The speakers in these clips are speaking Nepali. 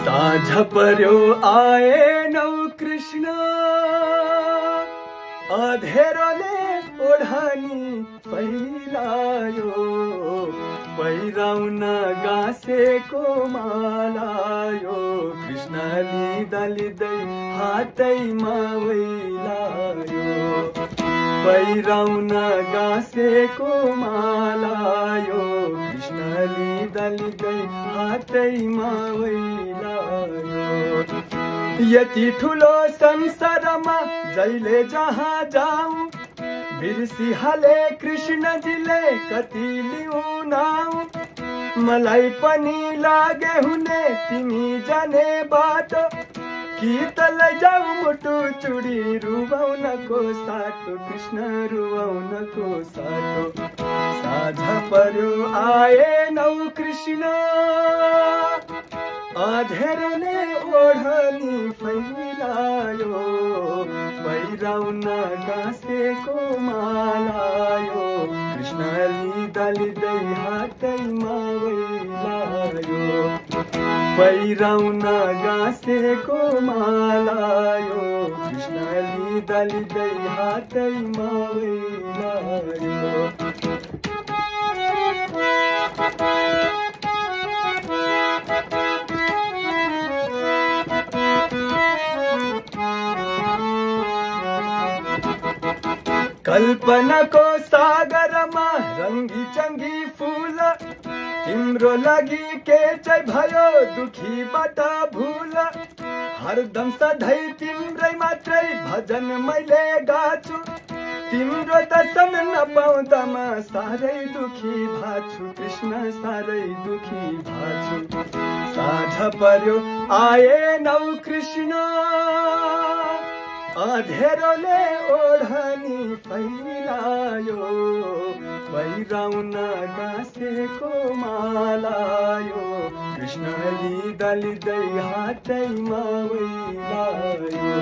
साँझ पर्यो आएनौ कृष्ण अँधेरोले ओढनी फैलायो पहिराउन गाँसेको मालायो कृष्ण लिँदा लिँदै हातैमा वैलायो पहिराउन गाँसेको मालायो कृष्ण लिँदा लिँदै हातैमा वैलायो यति ठुलो संसारमा जहिले जहाँ जाऊँ बिर्सिहाले कृष्णजीले कति लिउनाऊ मलाई पनि लागे हुने तिमी जाने बाटो कि त लैजाऊ मुटु चुडी रुवाउनको साटो कृष्ण रुवाउनको साटो साँझ पर्यो आएनौ कृष्ण अँधेरोले ओढनी फैलायो पहिराउन गाँसेको मालायो कृष्ण लिँदा लिँदै हातैमा वैलायो पहिराउन गाँसेको मालायो कृष्ण लिँदा लिँदै हातैमा वैलायो कल्पनाको सागरमा रङ्गी चङ्गी फूल तिम्रो लागि के चाहिँ भयो दुखीबाट भूल हरदम सधैँ तिम्रै मात्रै भजन मैले गाछु तिम्रो दर्शन नपाउँदामा साह्रै दुखी भाछु कृष्ण साह्रै दुखी भाछु साँझ पर्यो आएनौ कृष्ण अँधेरोले ओढनी फैलायो पहिराउन गाँसेको मालायो कृष्ण लिँदा लिँदै हातैमा वैलायो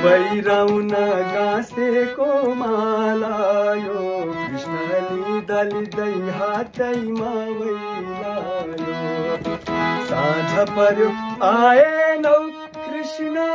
पहिराउन गाँसेको मालायो कृष्ण लिँदा लिँदै हातैमा वैलायो साँझ पर्यो आएनौ कृष्ण